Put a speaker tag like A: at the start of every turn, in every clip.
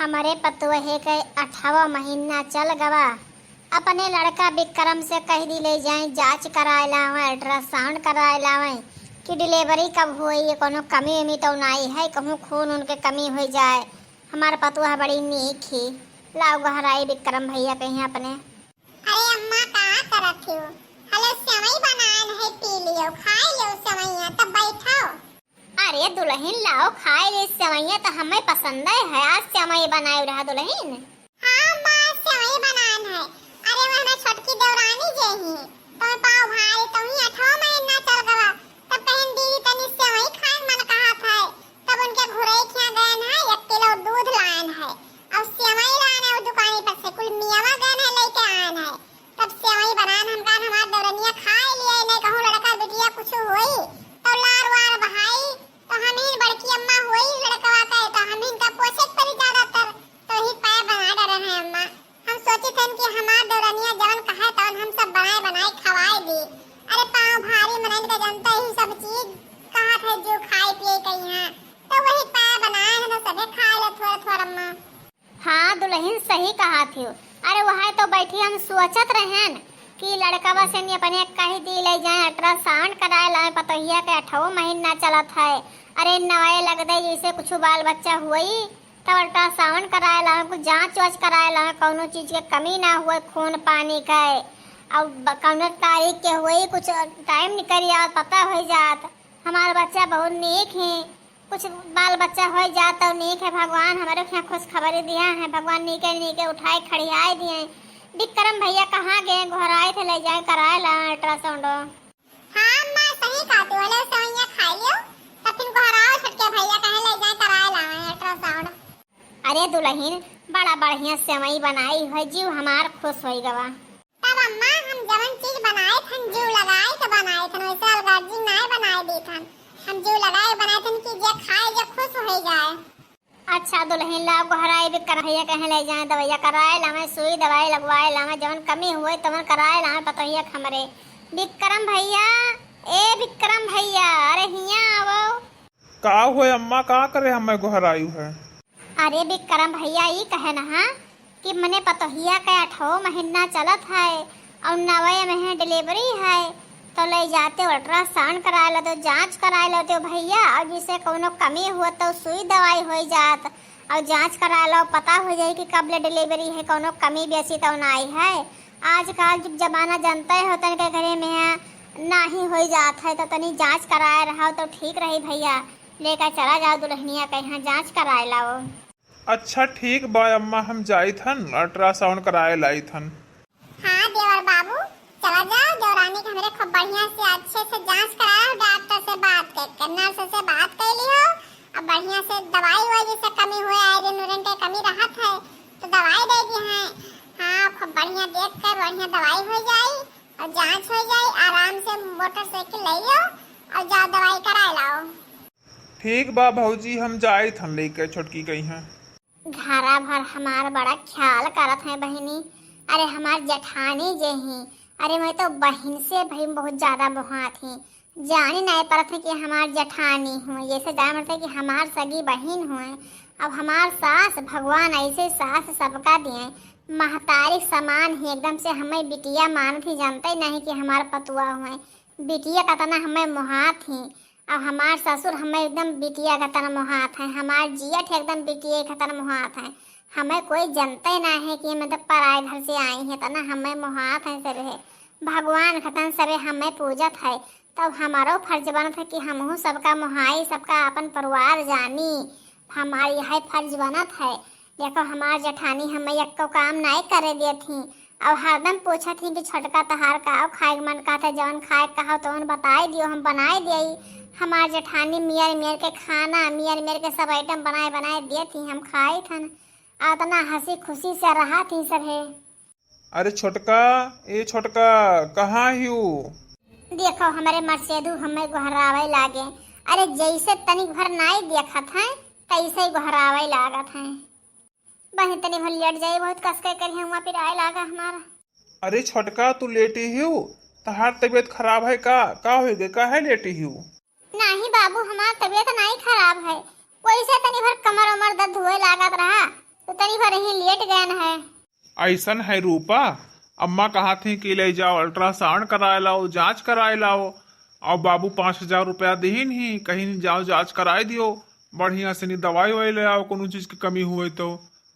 A: हमारे पतोहे के 8वां महीना चल गवा। अपने लड़का विक्रम से कह दी ले जाए जांच कराए लावे, अल्ट्रासाउंड कराए लावे कि डिलीवरी कब हुई, कोनो कमी उमी तो नहीं है, कहूँ खून उनके कमी हो जाए। हमारा पतोहा बड़ी नीक ही। लाओ गहराई विक्रम भैया कहीं अपने।
B: अरे अम्मा कहाँ करत हो? हलो सेवई बनान है, पी लियो, खाए लियो सेवइया, तब बैठो।
A: अरे दुल्हन लाओ खाए रे सेवइया, तो हमें पसंद है। आज सेवई बनाए रहा दुल्हन।
B: हाँ अम्मा सेवई बनान है। अरे वो हमारी छोटकी देवरानी जही तो पाव भाई तो ही 8वां महीना चल गवा, तब कहीं दीदी तनी सेवई खाए मन कहा था, तब उनके घुरे खिया गए है, 1 किलो दूध लान है और सेवई लान है, वो दुकानी पर से कुल मियावा गए है लेके आन है, तब सेवई बनान हम कान हमार देवरानिया खाए लिए, नहीं कहूं लड़का बिटिया कुछ होई तो लार वार बहाई, तो हम ही बड़की अम्मा होई लड़कवा का, तो हम इनका पोछे पर ज्यादातर तो ही पाए बना डरे हैं अम्मा। हम सोचे थे कि हमार देवरानिया जवन कहे तवन हम सब बनाए बनाए खवाए दी। अरे पाव भारी मनन का जनता ही सब चीज कहा थे जो खाए पिए कहीं है, तो वही पाए बनाए हैं, तो सबे खा ले थोड़ा थोड़ा अम्मा।
A: हाँ दुल्हन सही कहा थी। अरे वहाँ तो बैठी हम सोचत रहन कि लड़का से नहीं अपने कही दी ले जाए अल्ट्रासाउंड कराए लाए, पतोहिया के 8वां महीना चलत है। अरे नवाए लग दे जैसे कुछ बाल बच्चा हुई तब अल्ट्रासाउंड कराए लाए, कुछ जांच वाच कराए लाए, कौनो चीज के कमी ना हुए खून पानी का, और कौनो तारीख के हुई कुछ टाइम निकल जात पता हो जात। हमारा बच्चा बहुत नेक है, कुछ बाल बच्चा हो जात तो नेक है। भगवान हमारे यहाँ खुश खबरें दिया है, भगवान नीके नीके उठाए खड़ियाए दिए। विक्रम भैया कहाँ गए? घर आए थे ले जाए कराए ला अल्ट्रासाउंड।
B: हाँ अम्मा सही कहते हो, ले सेवइया खा लियो, तब फिर घर आओ छोटके भैया कहे ले जाए कराए लाए अल्ट्रासाउंड।
A: अरे दुल्हन बड़ा बढ़िया सेवई बनाई है, जीव हमार खुश हो गवा।
B: तब अम्मा हम जवन चीज बनाए थन जीव लगाए तो बनाए थन, वैसे अलगाजी नहीं बनाए दी थन, हम जीव लगाए बनाए थन कि जे खाए जे खुश हो जाए।
A: अच्छा दुल्हन लाओ गहराई विक्रम भैया कहे ले जाए दवाइया कराए लावे, सुई दवाई लगवाए लावे, जवन कमी हुए तवन कराए लावे पतोहिया हमरे। विक्रम भैया, ए विक्रम भैया, अरे हिया आवो।
C: का हुए अम्मा, का करे हमें घर आयु है?
A: अरे विक्रम भैया ये कहे ना कि मने पतोहिया का 8वां महीना चलत है और 9वें महीने डिलीवरी है, तो ले जाते अल्ट्रासाउंड करा लो, तो जांच करा लो तो भैया, और जिसे कोनो कमी हुआ तो सुई दवाई हो जात और जांच करा लो, पता हो जाए कि कब ले डिलीवरी है, कोनो कमी बेसी तो नहीं है। आजकल जब जमाना जानते हो तन के घरे में है नहीं हो जात है, तो तनी जांच कराए रहो तो ठीक रही भैया। लेकर चला जाओ दुल्हनिया के यहाँ जांच कराए लाओ।
C: अच्छा ठीक बा अम्मा, हम जाई थन अल्ट्रासाउंड कराए लाई थन।
B: हाँ देवर बाबू चला जाओ, देवरानी के हमरे खूब बढ़िया से अच्छे से जांच कराओ, डॉक्टर से बात कर नर्स से बात कर लियो, अब बढ़िया से दवाई हुई जिससे कमी हुए आयरन उरन के कमी रहत है तो दवाई दे दी है। हाँ खूब बढ़िया देख कर बढ़िया दवाई हो जाए और जांच हो जाए, आराम से मोटरसाइकिल ले लो और जाओ दवाई कराए लाओ।
C: ठीक बा भौजी, हम जाई थन लेके छोटकी गई हैं।
A: घरा भर हमार बड़ा ख्याल करत है बहनी। अरे हमार जेठानी जे ही, अरे मैं तो बहन से भाई बहुत ज्यादा मोहात ही, जानी नहीं पड़त है कि हमार जेठानी हूँ, जैसे जान पड़ता है कि हमार सगी बहन हुए। अब हमार सास भगवान ऐसे सास सबका दिए, महतारी समान ही एकदम से हमें बिटिया मान थी, जानते नहीं कि हमार पतुआ हुए बिटिया का तना हमें मोहात ही। अब हमार ससुर हमें एकदम बिटिया का तना मोहात है, हमार जियट एकदम बिटिया का तना मोहात है। हमें कोई जानता ही ना है कि मतलब पराए घर से आई है, तना हमें मोहात है सब है। भगवान खतन सबे हमें पूजत है, तब हमारो फर्ज बनत है कि हमहू सबका मोहाई, सबका अपन परिवार जानी, हमारी यह फर्ज बनत है। देखो हमार जेठानी हमें एक को काम नहीं करे दिए थी, अब हरदम पूछा थी कि छोटका तहार का खाए मन का था, जवन खाए कहा तो बताए दियो, हम बनाए दिए। हमार जेठानी मियर मियर के खाना मियर मियर के सब आइटम बनाए बनाए दिए थी, हम खाए थन, इतना हंसी खुशी से रहा थी सब है।
C: अरे छोटका, ए छोटका कहाँ हियू?
A: देखो हमारे मर्सेदू हमें घहरावे लागे, अरे जैसे तनी घर नहीं देखत है तैसे ही घहरावे लागत है। बहन तनी भर लेट जाए, बहुत कस के करिए हुआ फिर आए लागा हमारा।
C: अरे छोटका तू लेटी हियू, तहार तबीयत खराब है का हो गए, का है लेटी हियू?
A: नहीं बाबू हमार तबीयत नहीं खराब है, वैसे तनी भर कमर उमर दर्द हुए लागत रहा, तो तनी भर ही लेट गए है।
C: ऐसन है रूपा, अम्मा कहा थी कि ले जाओ अल्ट्रासाउंड कराए लाओ, जांच कराए लाओ। और बाबू 5,000 रुपया दीन ही, कहीं नहीं जाओ जांच कराए दियो, बढ़िया से नहीं दवाई ववाई ले आओ, कोनो चीज की कमी हुए तो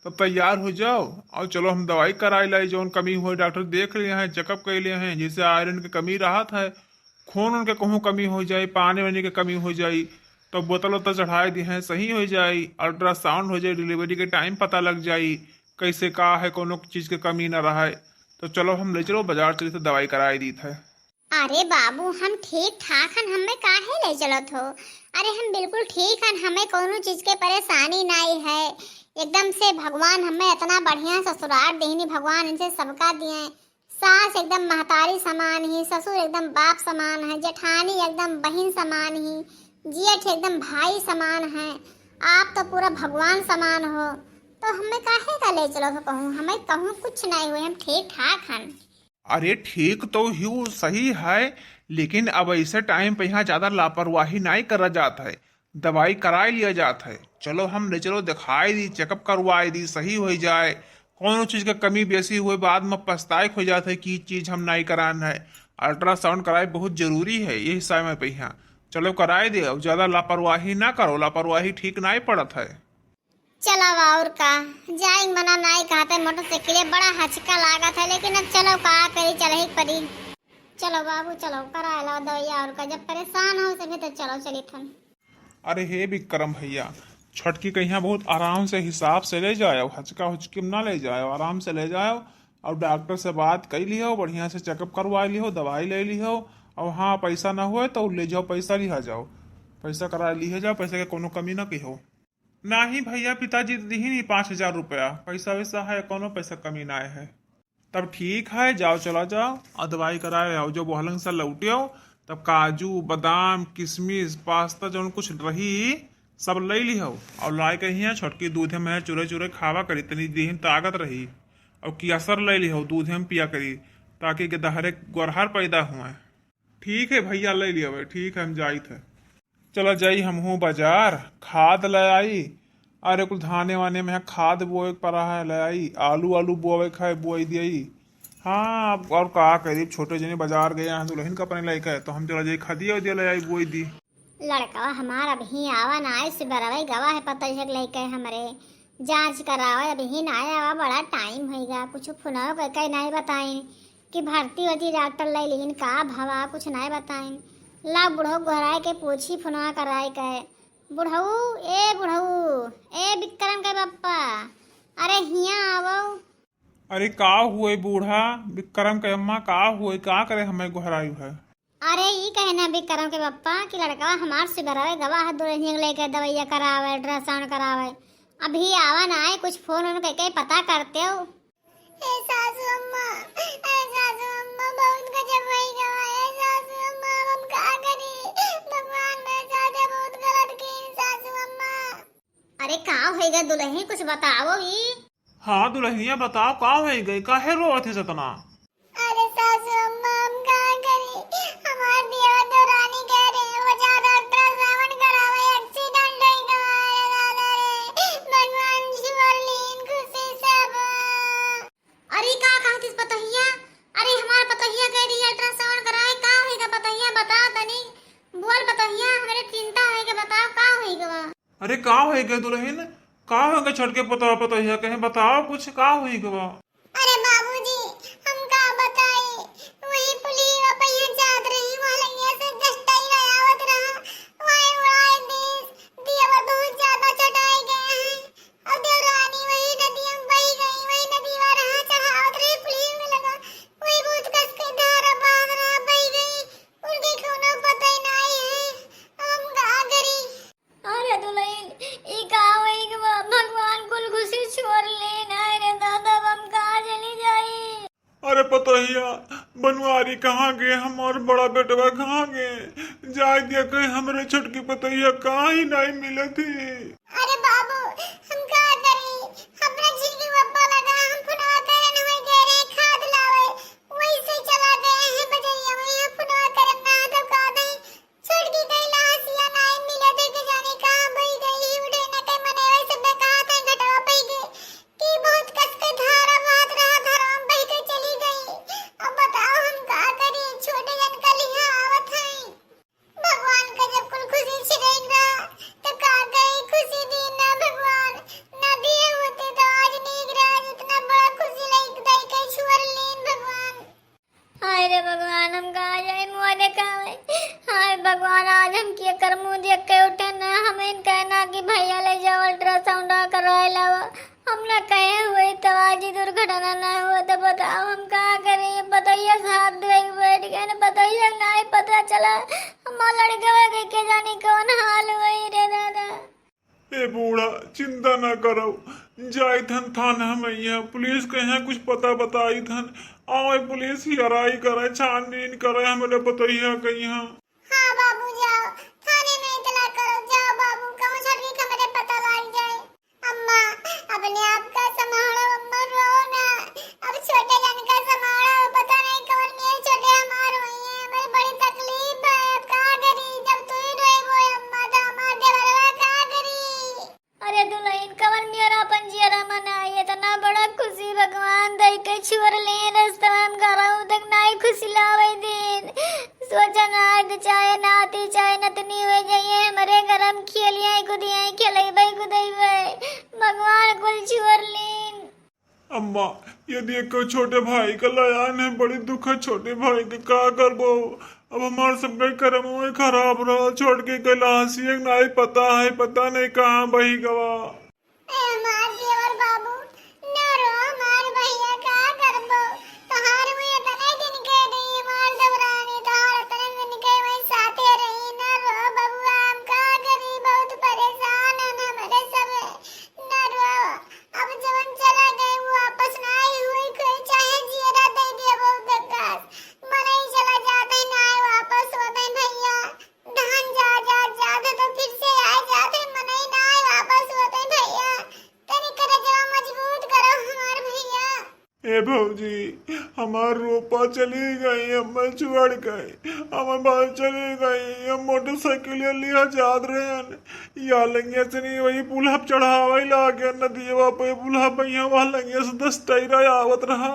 C: तब तैयार हो जाओ और चलो हम दवाई कराए लाई, जो कमी हुए डॉक्टर देख लिए हैं, चेकअप कर लिए हैं। जैसे आयरन की कमी राहत है, खून उनके कहूँ कमी हो जाए, पानी वानी की कमी हो जाए तो बोतल वोतल चढ़ाए दी हैं, सही हो जाए। अल्ट्रासाउंड हो जाए, डिलीवरी के टाइम पता लग जाए कैसे का है, कोनो चीज की कमी ना रहा। तो चलो हम ले चलो बाजार चली तो दवाई कराई दी थे।
A: अरे बाबू हम ठीक ठाक हन, हमें काहे ले चलत हो? अरे हम बिल्कुल ठीक हन, हमें कोनो चीज के परेशानी नहीं है। एकदम से भगवान हमें इतना बढ़िया ससुराल देनी, भगवान इनसे सबका दिए। सास एकदम महतारी समान ही, ससुर एकदम बाप समान है, जेठानी एकदम बहन समान ही, जेठ एकदम भाई समान है। आप तो पूरा भगवान समान हो, तो हमें काहे का ले चलो तो कहूँ? हमें कहूँ कुछ नहीं हुए, हम ठीक ठाक हन।
C: अरे ठीक तो ही सही है, लेकिन अब ऐसे टाइम पे यहाँ ज्यादा लापरवाही नहीं करा जाता है, दवाई कराए लिया जाता है। चलो हम ले चलो दिखाई दी, चेकअप करवाई दी, सही हो जाए। कौन चीज का कमी बेसी हुए बाद में पछताए हो जाता है कि चीज हम नहीं कराना है। अल्ट्रासाउंड कराए बहुत जरूरी है यही समय पे यहाँ। चलो कराए दे, अब ज्यादा लापरवाही ना करो, लापरवाही ठीक नहीं पड़त है।
A: चलो और का जाए मना नहीं कहते, मोटरसाइकिल बड़ा हचका लागत है, लेकिन अब चलो का करी, चल ही पड़ी। चलो बाबू चलो करा लो दवाइया और का, जब परेशान हो सके तो चलो चली थन।
C: अरे हे विक्रम भैया, छटकी कहीं बहुत आराम से हिसाब से ले जाओ, हचका हुचकी ना ले जाओ, आराम से ले जाओ और डॉक्टर से बात कर लियो, बढ़िया से चेकअप करवा लियो, दवाई ले लियो। और हाँ पैसा ना हुए तो ले जाओ, पैसा लिया जाओ, पैसा करा लिए जाओ, पैसे के कोनो कमी ना कहो। ना ही भैया पिताजी दी नहीं 5,000 रुपया, पैसा वैसा है, कोनो पैसा कमी ना है। तब ठीक है, जाओ चला जाओ और दवाई कराए आओ। जो बहलंग से लौटे हो तब काजू बादाम किशमिश पास्ता जो कुछ रही सब ले लिहो और लाई के हिया छोटकी दूधे में चूरे चूरे खावा करी, तनी देह ताकत रही। और कियासर ले लिहो, दूधे में पिया करी, ताकि के दहरे गोरहर पैदा हुए। ठीक है भैया ले लियो, ठीक है हम जाई थे। चलो जाई हम हूँ बाजार, खाद ले आई। अरे कुछ धाने वाने में खाद बोए पड़ा है, ले आई। आलू आलू बोए खाए बोई दियई। हाँ अब और का करीब छोटे जने बाजार गए हैं दुल्हन का अपने लेके, तो हम चला जाई खदिया दिया ले आई बोई दी।
A: लड़का हमारा अभी आवा ना आए से बरवाई गवा है, पता है लेके हमारे जांच करावा अभी ना आया, बड़ा टाइम होगा। कुछ फुनाओ कह नहीं बताएं कि भर्ती होती डॉक्टर ले, लेकिन का भवा कुछ नहीं बताएं। ला बुढ़ऊ घराए के पूछी फुनवा कराए के, बुढ़ऊ ए विक्रम के पप्पा, अरे हिया आवो।
C: अरे का हुए बूढ़ा विक्रम के अम्मा, का हुए का करे हमें गुहरायु है?
A: अरे ये कहना विक्रम के पप्पा कि लड़का हमार से बरावे गवा है, दुल्हन लेके दवाइया करावे, अल्ट्रासाउंड करावे, अभी आवा ना आए। कुछ फोन उन कह पता करते हो?
B: सासू अम्मा, बहुत गजब वही गवा है सासू अम्मा, हम का करी? भगवान मेरे साथ बहुत गलत की सासू अम्मा।
A: अरे का होएगा दुल्हन, कुछ बताओ ही।
C: हाँ दुल्हनिया बताओ का हो गई, काहे रोत है सतना?
B: अरे सासू अम्मा हम का करी? हमार देवर देवरानी कह रहे हैं वो ज्यादा अल्ट्रासाउंड करावे, एक्सीडेंट हो गया दादा रे, भगवान शिवरलीन खुशी सब।
A: अरे का कहती पतहिया? अरे हमार पतहिया कह रही अल्ट्रासाउंड कराए, का होएगा पतहिया बताओ तनी, बोल पतहिया, हमारे चिंता होएगा, बताओ का होएगा?
C: अरे का हो गए दुल्हन, का हो गए छटके पता पता कहीं बताओ कुछ, का हुई गवा?
B: अरे बाबूजी हम का बताई, वही पुलिस पहिया जात रही, वहां लगिया से दस्ता ही आवत रहा, वही उड़ाई दिया बहुत ज्यादा चढ़ाए गए हैं और देवरानी वही नदी में बही गई, वही नदी में रहा चढ़ावत रही, पुलिस में लगा वही भूत कस के धारा बांध रहा, बही गई, उनके कोनो पता ही नहीं है, हम का करी?
A: अरे दुल्हन ई का होएगा, भगवान कुल खुशी छोड़ ले ना रे दादा, हम कहां चली जाई?
C: अरे पतोहिया बनवारी कहाँ गए, हमारे बड़ा बेटवा कहाँ गए? जाए दिया कहीं हमारे छुटकी पतोहिया कहाँ ही नहीं मिले थी।
B: अरे बाबू हम का करी? अपना झिलकी पप्पा लगा, हम फुटवा करे न वही दे रहे खाद लावे, वही से चला गए हैं बजरिया, वही हम फुटवा करे ना तो का दे छुटकी कहीं लासिया नहीं मिले थे, के जाने कहां बही गई, उड़े न के मने वैसे में कहा था घटवा पे गए,
A: जाने कहाँ है। हाय भगवान, आज हम क्या कर मुंह देख के उठे ना, हमें कहना कि भैया ले जाओ अल्ट्रासाउंड करवाए लावा। हम ना कहे हुए तो आज ही दुर्घटना ना हुआ तो बताओ हम कहाँ करें। बताइए साथ बैठ गए ना, बताइए ना ही पता चला हमारा लड़का के जाने कौन हाल हुई रे दादा।
C: ए बूढ़ा चिंता न करो, जाई थन थाना मैया, पुलिस के यहाँ कुछ पता बताई थन, आओ पुलिस ही हराई करे, छानबीन करे, हमें बताइए कहीं।
B: हाँ बाबू जाओ, थाने में इतला करो, जाओ बाबू, कहूँ छठी का मेरे पता लग जाए। अम्मा अपने आप का संभालो, अम्मा रो ना, अब छोटे जन का संभालो, पता नहीं कौन मेरे छोटे हमार हुई है, हमें बड़ी तकलीफ है, अब क्या करी, जब तू ही रोई वो अम्मा तो हमार देवरवा क्या करी।
A: अरे दुल्हन कवन मेरा पंजियरा मनाई, इतना बड़ा खुशी भगवान दई के छुअर ले रास्ता में घरों तक नाई खुशी लावे दिन। सोचा ना चाहे नाती चाहे नतनी हो जाइए हमारे घर हम खेलिए कुदिए खेले भाई कुदाई भाई, भगवान कुल छुअर लेन।
C: अम्मा यदि एक छोटे भाई का लयान है, बड़ी दुख है छोटे भाई के, का करबो। अब हमारे सबका कर्म में खराब रहा, छोड़ के कैलाशी नहीं पता है, पता नहीं कहाँ बही गवा।
B: हमार देवर बाबू न रो, हमार भैया का करबो, तोहार मुझे तने दिन के रही, हमार देवरानी तोहार तने दिन के वही साथे रही, न रो बबुआ, हम का करी, बहुत परेशान है हमारे सब, न रो। अब जवन चला गए वो वापस ना आई हुई, कोई चाहे जियरा दे दिया बहुत धक्कास, मने ही चला जाते ना आए वापस होते भैया, धान जा जा जाते तो फिर से आ जाते, मने ही ना आए वापस होते भैया, तनी करे जवा मजबूत करो हमार भैया।
C: ए भौजी हमार रूपा चली गई, अम्मा छुड़ गई, हमार बाल चली गई, हम मोटरसाइकिल लिया जात रहे या लंगिया से नहीं वही पुलह चढ़ावा ला गया नदिया पे, पुलह भैया वहाँ लंगिया से 10 टायरा आवत रहा,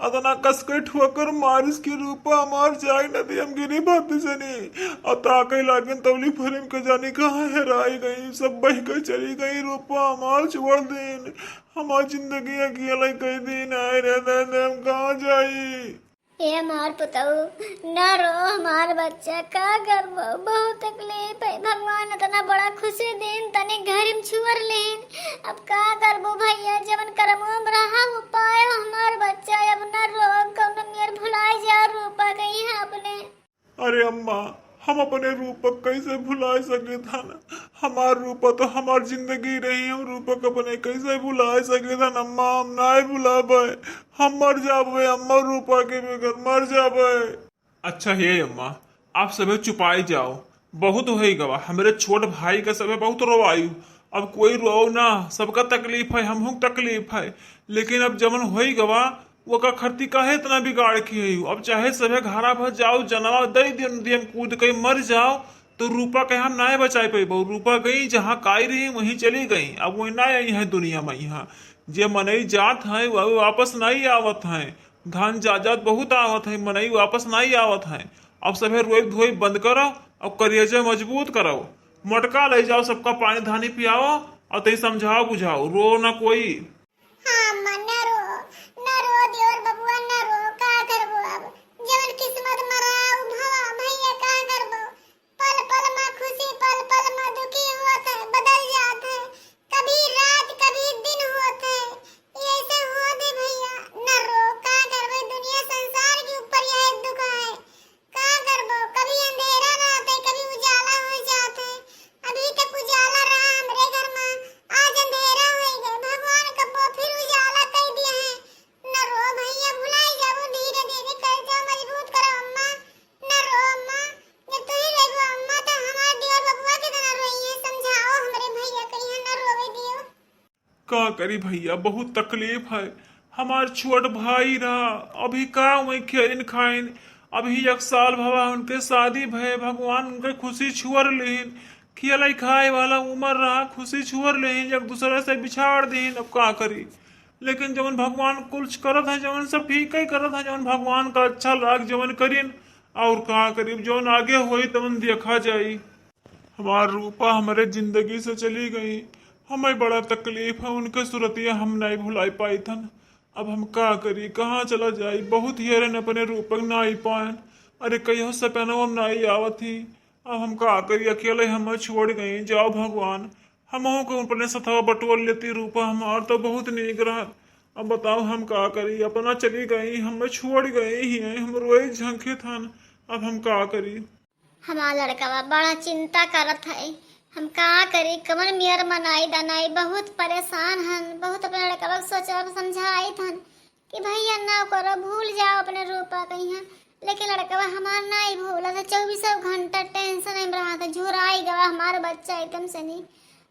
C: अदना कस के ठोकर मारिस की रूपा हमार जाए नदी हम गिरी भाती से नहीं, और ताकई लागन तवली फरिम के जानी कहाँ हेराई गई, सब बह गई चली गई रूपा हमार छोड़ दिन, हमार जिंदगी अकेला कई दिन आए रहते हम कहाँ जाई।
A: ये हमार पुतऊ न रो, हमार बच्चा का करबो, बहुत तकलीफ है, भगवान इतना बड़ा खुशी दिन तने घर में छुअर लेन, अब का करबो भैया, जवन करमो में रहा हो पाए हमार बच्चा, अब न रो, कौन मेर भुलाए जा रूपा गई है अपने।
C: अरे अम्मा हम अपने रूपक कैसे भुला सके था ना, हमार रूपा तो हमार जिंदगी रही, हम रूपक अपने कैसे भुला सके था अम्मा, हम ना भुलाबे, हम मर जाबे अम्मा, रूपा के बगैर मर जाबे। अच्छा हे अम्मा आप सब चुपाई जाओ, बहुत हो गवा, हमारे छोट भाई का सब बहुत रोवायु, अब कोई रो ना, सबका तकलीफ है, हम तकलीफ है, लेकिन अब जमन हो गवा वो का खर्ती काहे इतना बिगाड़ के है, अब चाहे सभे घारा भर जाओ, जनवा दे दियम कूद के मर जाओ, तो रूपा के हम ना बचाए पे, रूपा गई जहाँ काई रही वहीं चली गई, अब वही ना आई है दुनिया में, यहाँ जे मनई जात है वह वापस नहीं आवत है, धान जात बहुत आवत है, मनई वापस नहीं आवत है, अब सभे रोई धोई बंद करो, अब करिएजा मजबूत करो, मटका ले जाओ, सबका पानी धानी पियाओ, और तई समझाओ बुझाओ, रो ना कोई।
B: हाँ अम्मा न रो, न रो देवर बबुआ, न रो, का करबो, अब जवन किस्मत में रहा भवा भैया का करबो, पल पल में खुशी पल पल में दुखी होत है, बदल जात है, कभी रात कभी दिन होत है, ऐसे होत है भैया, न रो, का करबे, दुनिया संसार के ऊपर यह दुख है, का करबो, कभी अंधेरा रहत है, कभी उजाला हो जात है, अभी तक उजाला रहा हमरे घर में, आज अंधेरा हो गए, भगवान कबो फिर उजाला कर दिया है, न रो भैया, भुलाई जाओ, धीरे धीरे कर जाओ, मजबूत करो अम्मा, न रो अम्मा, जब तू ही रहो अम्मा तो हमार देवर बबुआ के तरह रोई है, समझाओ हमरे भैया कहीं न रोवे दियो।
C: का करी भैया बहुत तकलीफ है, हमार छोट भाई रहा, अभी का वही खेलिन खाइन, अभी 1 साल भवा उनके शादी भय, भगवान उनके खुशी छुअर लेन, खियालाई खाए वाला उम्र रहा, खुशी छुअर लेन, एक दूसरे से बिछाड़ देन, अब का करी, लेकिन जवन भगवान कुछ करत है, जवन सब ठीक ही करत है, जवन भगवान का अच्छा लाग जवन करीन, और का करीब जवन आगे होई तवन देखा जाई। हमार रूपा हमारे जिंदगी से चली गई, हमें बड़ा तकलीफ है, उनके सूरतिया हम नहीं भुलाई पाई थन, अब हम का करी, कहाँ चला जाई, बहुत हेरन अपने रूपक ना आई पाए, अरे कहियो सपनवा में नहीं आवत थी। अब हम का करी, अकेले हम छोड़ गई। जाओ भगवान, हमहू को अपने सथवा बटोर लेती रूपा, हमार तो बहुत नीक रहत। अब बताओ हम का करी, अपना चली गई, हमें छोड़ गई ही हैं, हम रोए झंखे थन। अब हम का करी।
A: हमार लड़का बड़ा चिंता करत है, हम का करी, कमर मियर मनाई दनाई, बहुत परेशान हन। बहुत अपने लड़का सोचा समझाई थन कि भैया ना करो, भूल जाओ अपने रूपा कहीं। लेकिन लड़का हमार नहीं भूला था, 24 घंटा टेंशन में रहा था, झुराई गवा हमारा बच्चा एकदम से। नहीं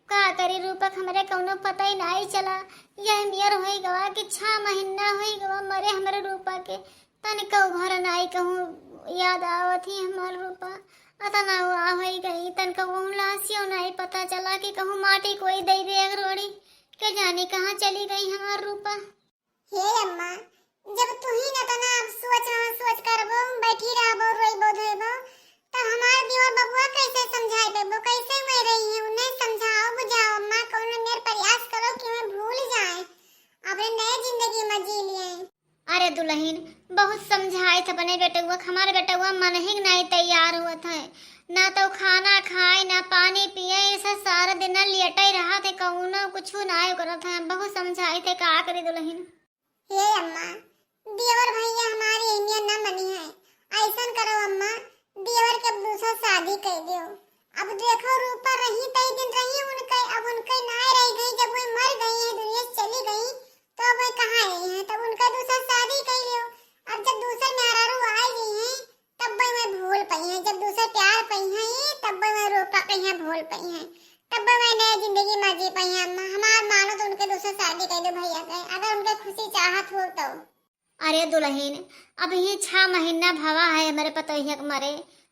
A: का करी रूपक, हमरे कौनो पता ही नहीं चला। यह मियर हो गवा कि 6 महीना हो गवा मरे हमारे रूपा के। तनिक घर नहीं कहूँ याद आवत ही हमार रूपा, अतना हुआ हो गई। तनिक लाशियों नहीं पता चला कि कहूँ माटी कोई दे दे रोड़ी के, जाने कहाँ चली गई हमार रूपा।
B: हे अम्मा, जब तू ही न तना अब सोच करबो, बैठी रहबो, रोइबो धोइबो, तब हमार दीवार बबुआ कैसे समझाई देबो, कैसे मैं रही है उन्हें समझाओ बुझाओ। अम्मा कौनो मेर प्रयास करो कि मैं भूल जाए, अपने नए जिंदगी में जी लिए।
A: अरे दुल्हन, बहुत समझाए थे अपने बेटुआ, हमारे बेटुआ मन ही नहीं तैयार हुआ था। ना तो खाना खाए ना पानी पिए, ऐसा सारा दिन लेटे रहा थे, कौनो कुछ नहीं करत है। बहुत समझाए थे, का करी दुल्हन।
B: हे अम्मा, देवर भैया हमारी अहमियत न मनी है, ऐसा करो अम्मा, देवर के दूसरा शादी कर दियो। अब देखो रूपा रही तई दिन रही उनके, अब उनके ना रह गई। जब वो मर गई है, दुनिया से चली गई, तो अब वो कहाँ रही है, तब उनका दूसरा शादी कर लियो। अब जब दूसरे मेहरारू आ गई है, तब वो मैं भूल पाई है। जब दूसरे प्यार पाई है, तब वो मैं रूपा कहीं भूल पाई है, तब वो मैं नई जिंदगी में जी पाई है। अम्मा हमार मानो तो उनके दूसरे शादी कर दो भैया के, अगर उनके खुशी चाहत हो तो।
A: अरे दुल्हन, अब ये 6 महीना भवा है हमारे पतोहिया के मरे।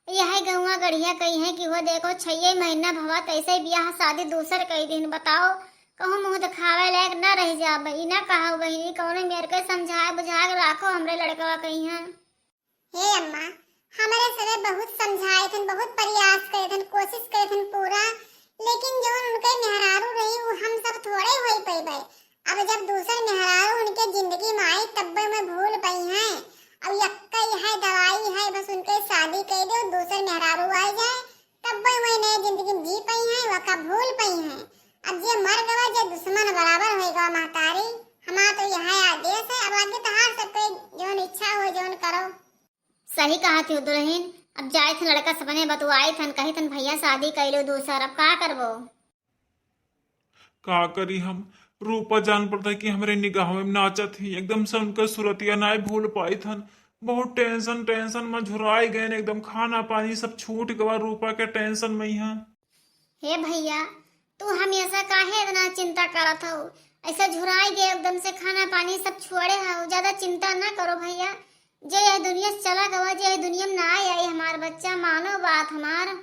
A: यह गौवा गढ़िया कही है कि वो देखो 6 महीना भवा, तैसे ब्याह शादी दूसर कई दिन। बताओ कहूँ मुँह दिखावे लायक न रह जा बही, ना कहा बही कौन मेरे के समझाए बुझा के राखो हमरे लड़का कही है।
B: हे अम्मा, हमारे सरे बहुत समझाए थे, बहुत प्रयास करे थे, कोशिश करे थे पूरा, लेकिन जो उनके मेहरारू रही वो हम सब थोड़े हो पाई। अब जब दूसरे मेहरारू उनके जिंदगी में आई, तब मैं भूल पाई है। अब यक्का है दवाई है, बस उनके शादी कर दो, दूसरे मेहरारू आ जाए, तब मैं नई जिंदगी जी पाई है, वह कब भूल पाई है। अब जे मर गवा, जे दुश्मन बराबर हो गवा महतारी, हमारा तो यह आदेश है। अब आगे तो हार सकते, जोन इच्छा हो जोन करो।
A: सही कहा थी दुल्हन, अब जाए थे लड़का सपने बतुआई थन, कही थन भैया शादी कर लो दूसर, अब का करबो।
C: का करी हम, रूपा जान पड़ता कि हमारे निगाह में नाचत ही, एकदम से उनका सूरतिया नहीं भूल पाई थन। बहुत टेंशन में झुराई गए, एकदम खाना पानी सब छूट गवा रूपा के टेंशन में ही।
A: हे भैया, तू हमेशा काहे इतना चिंता करत हो, ऐसा झुराई गए एकदम से, खाना पानी सब छोड़े हो, ज्यादा चिंता ना करो भैया। जे यह दुनिया से चला गवा, जे यह दुनिया में ना आई हमार बच्चा, मानो बात हमार।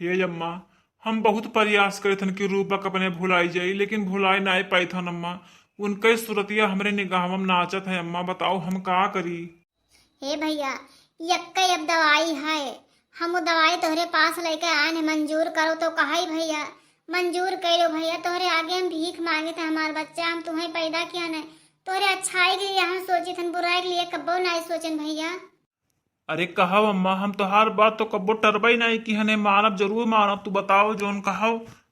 C: हे अम्मा, हम बहुत प्रयास करे थन कि रूपा अपने भुलाई जाई, लेकिन भुलाई नहीं पाई थन अम्मा। उनके सूरतिया हमरे निगाह में नाचत है अम्मा, बताओ हम का करी।
A: हे भैया, यक्का अब दवाई है, हम वो दवाई तोहरे पास लेके आए, मंजूर करो तो कहा भैया, मंजूर करो भैया। तोहरे आगे हम भीख मांगे थे, हमार बच्चा हम तुम्हें पैदा किया नहीं, तोहरे अच्छाई के लिए हम सोचे थे, बुराई के लिए कब्बो नहीं सोचन भैया।
C: अरे कहो अम्मा, हम तोहार बात तो कब्बो टरबई नहीं कि हने मानब, जरूर मानब। तू बताओ जोन कहो,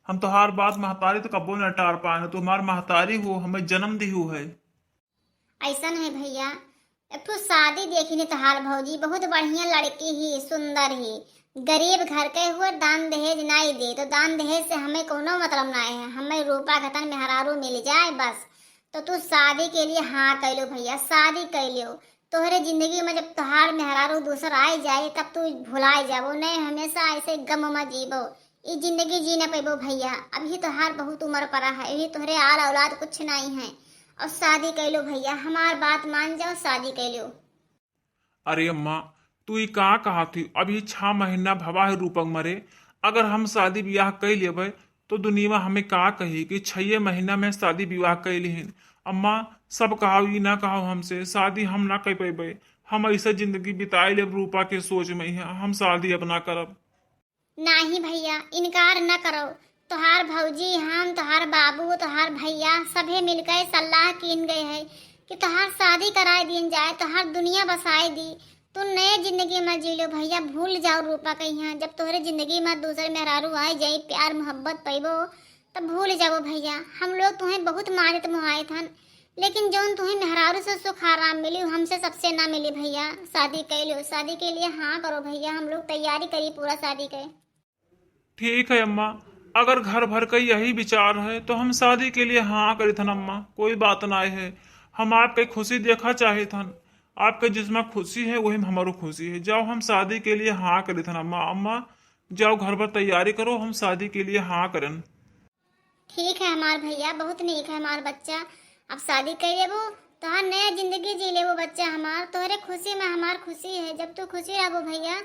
C: हम तोहार बात महतारी तो कब्बो न टार पाए, तू हमार महतारी हो, हमें जन्म दी हो है।
A: ऐसा है भैया, एक तो शादी देखी नहीं तोहार भौजी, बहुत बढ़िया लड़की ही, सुंदर ही, गरीब घर के हुए, दान दहेज नहीं दे, तो दान दहेज से हमें कोनो मतलब नहीं है, हमें रूपा खतन मेहरारू मिल जाए बस। तो तू शादी के लिए हाँ कह लो भैया, शादी कर लो। तोहरे जिंदगी में जब तोहार मेहरारू दूसर आ जाए, तब तू भुलाए जाबो नहीं, हमेशा ऐसे गम में जीबो, ये जिंदगी जी न पेबो भैया। अभी तोहार बहुत उम्र पड़ा है, अभी तोहरे आल औलाद कुछ नहीं है, और शादी कर लो भैया, हमार बात मान जाओ, शादी कर लो।
C: अरे अम्मा, तू ये का कहा थी, अभी 6 महीना भवा है रूपक मरे, अगर हम शादी ब्याह कर लेबे तो दुनिया हमें का कही कि 6 महीना में शादी विवाह कर लीन। अम्मा सब कहाव ये ना कहो हमसे, शादी हम ना कर पेबे, हम ऐसे जिंदगी बिताए ले रूपा के सोच में ही हम शादी अपना करब।
A: नहीं भैया, इनकार न करो, तोहार भौजी, हम, तोहार बाबू, तोहार भैया सभे मिलकर सलाह कीन गए है कि तोहार शादी कराए दिन जाए, तोहार दुनिया बसाए दी, तू नए जिंदगी में जी लो भैया, भूल जाओ रूपा के यहाँ। जब तोहरे जिंदगी में दूसरे मेहरारू आए जाई, प्यार मोहब्बत पैबो, तब भूल जाओ भैया। हम लोग तुम्हें बहुत मानत मुहाए थन, लेकिन जौन तुम्हें मेहरारू से सुख आराम मिली हमसे सबसे ना मिली भैया। शादी कर लो, शादी के लिए हाँ करो भैया, हम लोग तैयारी करी पूरा शादी के।
C: ठीक है अम्मा, अगर घर भर का यही विचार है तो हम शादी के लिए हाँ करी थन अम्मा, कोई बात ना है। हम आपके खुशी देखा चाहे थन, आपके जिसमें खुशी है वही में हमारो खुशी है। जाओ हम शादी के लिए हाँ करी थन अम्मा। अम्मा जाओ घर पर तैयारी करो, हम शादी के लिए हाँ करन।
A: ठीक है हमार भैया, बहुत नीक है हमार बच्चा। अब शादी कर लेबो तो हर नया जिंदगी जी लेबो बच्चा हमार। तोहरे खुशी में हमार खुशी है। जब तू खुशी रहबो भैया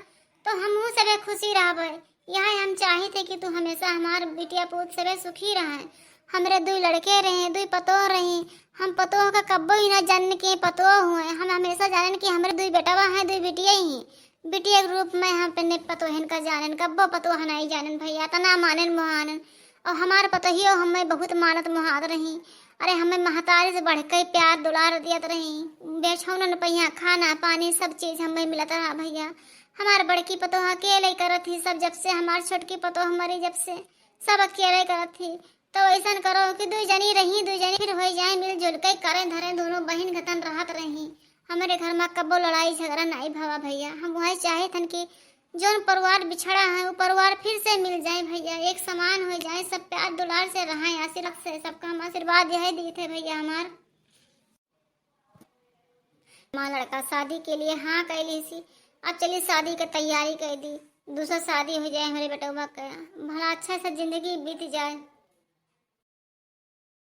A: तो हमहू सबे खुशी रहबे। यही हम चाहे थे कि तू हमेशा हमार बिटिया पूत सबे सुखी रहे। हमरे 2 लड़के रहे, 2 पतोह रही। हम पतोह का कब्बो ही ना जान के पतोह हुए। हम हमेशा जाने कि हमारे 2 बेटवा हैं, 2 बिटिया ही। बिटिया के रूप में हम अपने पतोहन का जानन, कब्बो पतोह नहीं जानन भैया, तना मानन मुहानन। और हमारे पतोहियो हमें बहुत मानत मुहात रही। अरे हमें महतारी से बढ़ के प्यार दुलार दियत रही। बेछौनन पहिया खाना पानी सब चीज हमें मिलत रहा भैया। हमार बड़की पतोह अकेले करत थी सब, जब से हमार छोटकी पतोह मरी जब से सब अकेले करत थी। तो ऐसा करो कि 2 जनी रही, 2 जनी फिर हो जाए, मिलजुल के करें धरें, दोनों बहन घतन रहत रही। हमारे घर में कब्बो लड़ाई झगड़ा नहीं भवा भैया। हम वही चाहे थन कि जो परिवार बिछड़ा है वो परिवार फिर से मिल जाए भैया, एक समान हो जाए, सब प्यार दुलार से रहें, आशीर्वाद से। सबका हम आशीर्वाद यही दी थे भैया हमार। हमारा लड़का शादी के लिए हाँ कैली सी। अब चलिए शादी की तैयारी कर दी, दूसरा शादी हो जाए हमारे बेटवा का, भला अच्छा से जिंदगी बीत जाए।